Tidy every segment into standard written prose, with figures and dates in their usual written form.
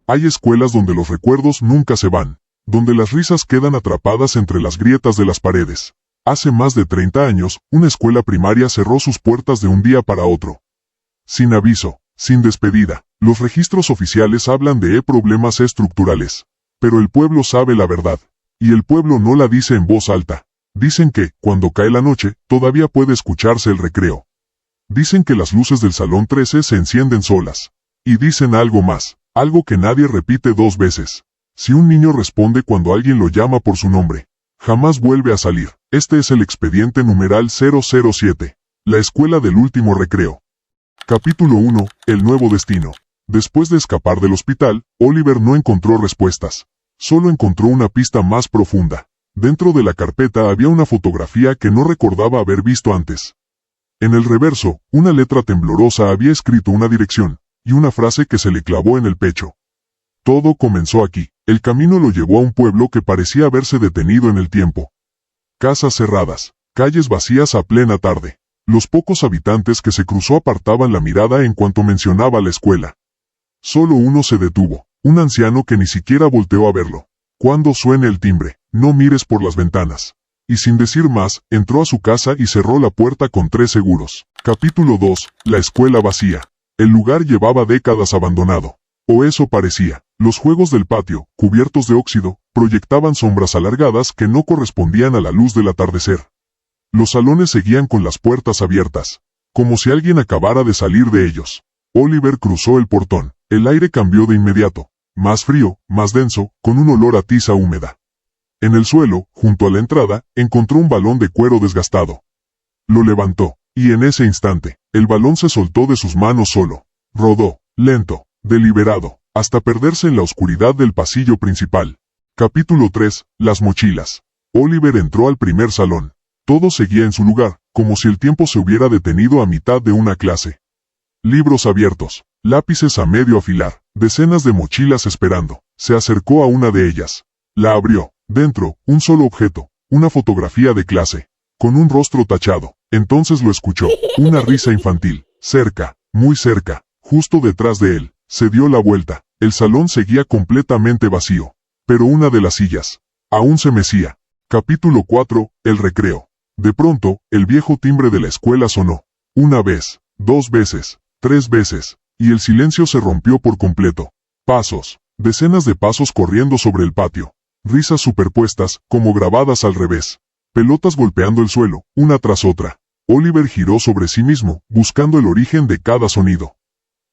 Hay escuelas donde los recuerdos nunca se van, donde las risas quedan atrapadas entre las grietas de las paredes. Hace más de 30 años, una escuela primaria cerró sus puertas de un día para otro. Sin aviso, sin despedida, los registros oficiales hablan de problemas estructurales. Pero el pueblo sabe la verdad. Y el pueblo no la dice en voz alta. Dicen que, cuando cae la noche, todavía puede escucharse el recreo. Dicen que las luces del Salón 13 se encienden solas. Y dicen algo más, algo que nadie repite 2 veces. Si un niño responde cuando alguien lo llama por su nombre, jamás vuelve a salir. Este es el expediente numeral 007. La escuela del último recreo. Capítulo 1. El nuevo destino. Después de escapar del hospital, Oliver no encontró respuestas. Solo encontró una pista más profunda. Dentro de la carpeta había una fotografía que no recordaba haber visto antes. En el reverso, una letra temblorosa había escrito una dirección, y una frase que se le clavó en el pecho. Todo comenzó aquí. El camino lo llevó a un pueblo que parecía haberse detenido en el tiempo. Casas cerradas, calles vacías a plena tarde. Los pocos habitantes que se cruzó apartaban la mirada en cuanto mencionaba la escuela. Solo uno se detuvo, un anciano que ni siquiera volteó a verlo. Cuando suene el timbre, no mires por las ventanas. Y sin decir más, entró a su casa y cerró la puerta con 3 seguros. Capítulo 2. La escuela vacía. El lugar llevaba décadas abandonado. O eso parecía. Los juegos del patio, cubiertos de óxido, proyectaban sombras alargadas que no correspondían a la luz del atardecer. Los salones seguían con las puertas abiertas, como si alguien acabara de salir de ellos. Oliver cruzó el portón. El aire cambió de inmediato, más frío, más denso, con un olor a tiza húmeda. En el suelo, junto a la entrada, encontró un balón de cuero desgastado. Lo levantó, y en ese instante, el balón se soltó de sus manos solo. Rodó, lento, deliberado, hasta perderse en la oscuridad del pasillo principal. Capítulo 3. Las mochilas. Oliver entró al primer salón. Todo seguía en su lugar, como si el tiempo se hubiera detenido a mitad de una clase. Libros abiertos, lápices a medio afilar, decenas de mochilas esperando. Se acercó a una de ellas. La abrió. Dentro, un solo objeto, una fotografía de clase, con un rostro tachado. Entonces lo escuchó, una risa infantil, cerca, muy cerca, justo detrás de él. Se dio la vuelta. El salón seguía completamente vacío. Pero una de las sillas aún se mecía. Capítulo 4. El recreo. De pronto, el viejo timbre de la escuela sonó. 1 vez, 2 veces, 3 veces, y el silencio se rompió por completo. Pasos, decenas de pasos corriendo sobre el patio. Risas superpuestas, como grabadas al revés. Pelotas golpeando el suelo, una tras otra. Oliver giró sobre sí mismo, buscando el origen de cada sonido.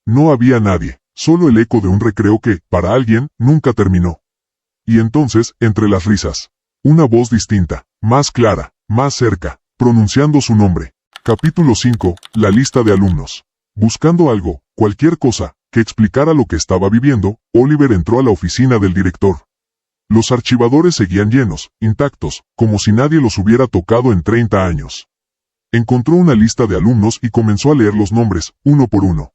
No había nadie, solo el eco de un recreo que, para alguien, nunca terminó. Y entonces, entre las risas, una voz distinta, más clara, más cerca, pronunciando su nombre. Capítulo 5. La lista de alumnos. Buscando algo, cualquier cosa, que explicara lo que estaba viviendo, Oliver entró a la oficina del director. Los archivadores seguían llenos, intactos, como si nadie los hubiera tocado en 30 años. Encontró una lista de alumnos y comenzó a leer los nombres, uno por uno.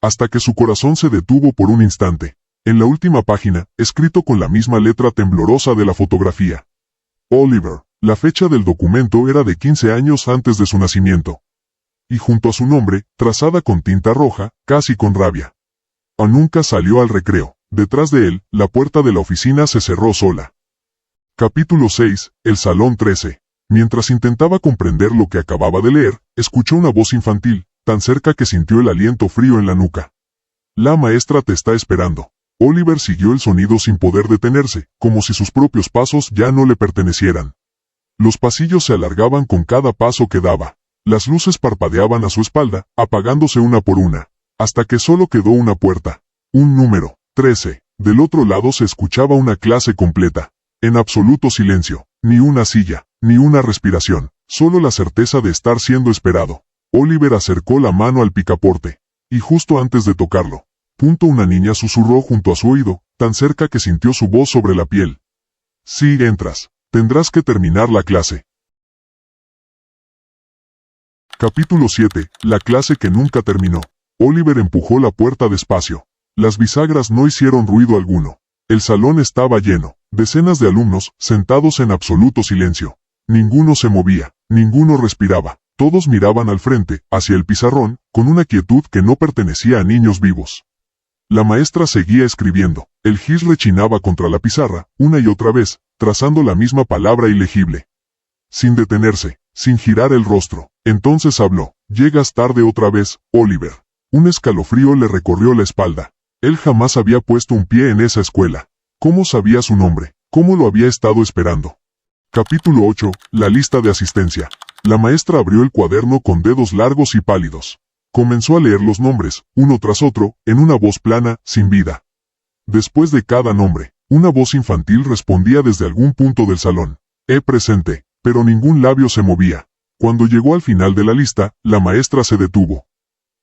Hasta que su corazón se detuvo por un instante. En la última página, escrito con la misma letra temblorosa de la fotografía. Oliver. La fecha del documento era de 15 años antes de su nacimiento. Y junto a su nombre, trazada con tinta roja, casi con rabia. Nunca salió al recreo. Detrás de él, la puerta de la oficina se cerró sola. Capítulo 6. El Salón 13. Mientras intentaba comprender lo que acababa de leer, escuchó una voz infantil, tan cerca que sintió el aliento frío en la nuca. La maestra te está esperando. Oliver siguió el sonido sin poder detenerse, como si sus propios pasos ya no le pertenecieran. Los pasillos se alargaban con cada paso que daba. Las luces parpadeaban a su espalda, apagándose una por una, hasta que solo quedó una puerta. Un número, 13. Del otro lado se escuchaba una clase completa. En absoluto silencio. Ni una silla, ni una respiración. Solo la certeza de estar siendo esperado. Oliver acercó la mano al picaporte. Y justo antes de tocarlo, una niña susurró junto a su oído, tan cerca que sintió su voz sobre la piel. Si entras, tendrás que terminar la clase. Capítulo 7. La clase que nunca terminó. Oliver empujó la puerta despacio. Las bisagras no hicieron ruido alguno. El salón estaba lleno. Decenas de alumnos, sentados en absoluto silencio. Ninguno se movía, ninguno respiraba. Todos miraban al frente, hacia el pizarrón, con una quietud que no pertenecía a niños vivos. La maestra seguía escribiendo. El gis rechinaba contra la pizarra, una y otra vez, trazando la misma palabra ilegible. Sin detenerse, sin girar el rostro. Entonces habló. Llegas tarde otra vez, Oliver. Un escalofrío le recorrió la espalda. Él jamás había puesto un pie en esa escuela. ¿Cómo sabía su nombre? ¿Cómo lo había estado esperando? Capítulo 8. La lista de asistencia. La maestra abrió el cuaderno con dedos largos y pálidos. Comenzó a leer los nombres, uno tras otro, en una voz plana, sin vida. Después de cada nombre, una voz infantil respondía desde algún punto del salón. Presente, pero ningún labio se movía. Cuando llegó al final de la lista, la maestra se detuvo.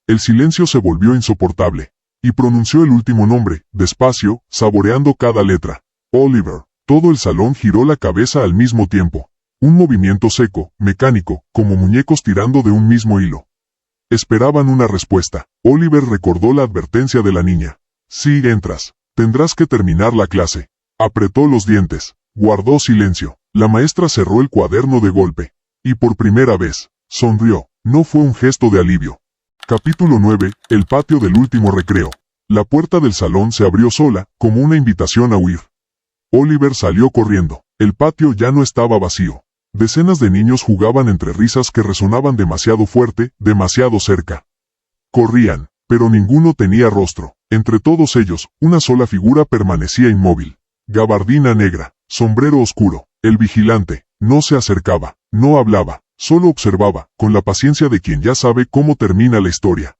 El silencio se volvió insoportable, y pronunció el último nombre, despacio, saboreando cada letra. Oliver. Todo el salón giró la cabeza al mismo tiempo. Un movimiento seco, mecánico, como muñecos tirando de un mismo hilo. Esperaban una respuesta. Oliver recordó la advertencia de la niña. Si entras, tendrás que terminar la clase. Apretó los dientes. Guardó silencio. La maestra cerró el cuaderno de golpe. Y por primera vez, sonrió. No fue un gesto de alivio. Capítulo 9. El patio del último recreo. La puerta del salón se abrió sola, como una invitación a huir. Oliver salió corriendo. El patio ya no estaba vacío. Decenas de niños jugaban entre risas que resonaban demasiado fuerte, demasiado cerca. Corrían, pero ninguno tenía rostro. Entre todos ellos, una sola figura permanecía inmóvil. Gabardina negra, sombrero oscuro. El vigilante no se acercaba, no hablaba, solo observaba, con la paciencia de quien ya sabe cómo termina la historia.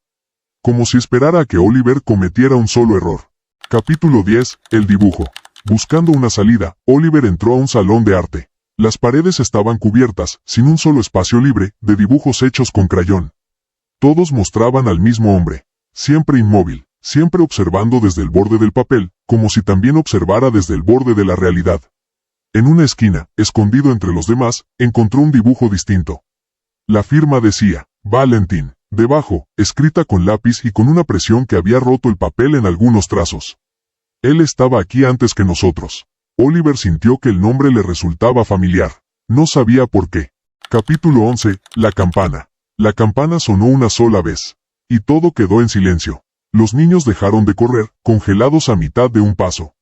Como si esperara a que Oliver cometiera un solo error. Capítulo 10. El dibujo. Buscando una salida, Oliver entró a un salón de arte. Las paredes estaban cubiertas, sin un solo espacio libre, de dibujos hechos con crayón. Todos mostraban al mismo hombre, siempre inmóvil, siempre observando desde el borde del papel, como si también observara desde el borde de la realidad. En una esquina, escondido entre los demás, encontró un dibujo distinto. La firma decía, Valentín, debajo, escrita con lápiz y con una presión que había roto el papel en algunos trazos. Él estaba aquí antes que nosotros. Oliver sintió que el nombre le resultaba familiar. No sabía por qué. Capítulo 11. La campana. La campana sonó una sola vez. Y todo quedó en silencio. Los niños dejaron de correr, congelados a mitad de un paso.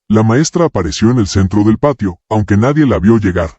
La maestra apareció en el centro del patio, aunque nadie la vio llegar.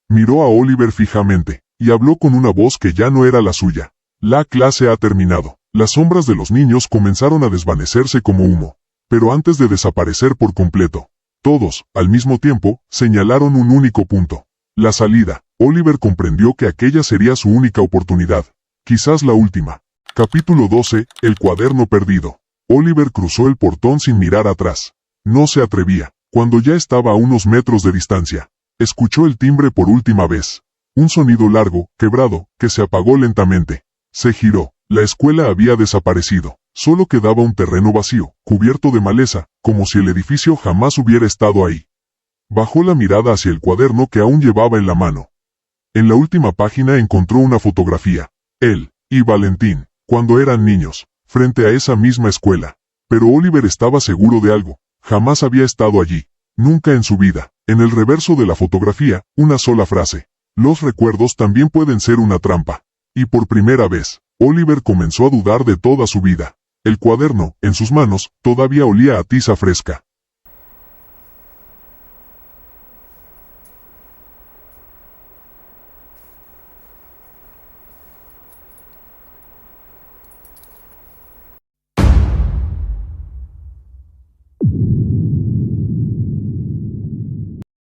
Miró a Oliver fijamente, y habló con una voz que ya no era la suya. La clase ha terminado. Las sombras de los niños comenzaron a desvanecerse como humo. Pero antes de desaparecer por completo, todos, al mismo tiempo, señalaron un único punto. La salida. Oliver comprendió que aquella sería su única oportunidad. Quizás la última. Capítulo 12. El cuaderno perdido. Oliver cruzó el portón sin mirar atrás. No se atrevía. Cuando ya estaba a unos metros de distancia, escuchó el timbre por última vez. Un sonido largo, quebrado, que se apagó lentamente. Se giró. La escuela había desaparecido. Solo quedaba un terreno vacío, cubierto de maleza, como si el edificio jamás hubiera estado ahí. Bajó la mirada hacia el cuaderno que aún llevaba en la mano. En la última página encontró una fotografía. Él y Valentín, cuando eran niños, frente a esa misma escuela. Pero Oliver estaba seguro de algo. Jamás había estado allí. Nunca en su vida. En el reverso de la fotografía, una sola frase. Los recuerdos también pueden ser una trampa. Y por primera vez, Oliver comenzó a dudar de toda su vida. El cuaderno, en sus manos, todavía olía a tiza fresca.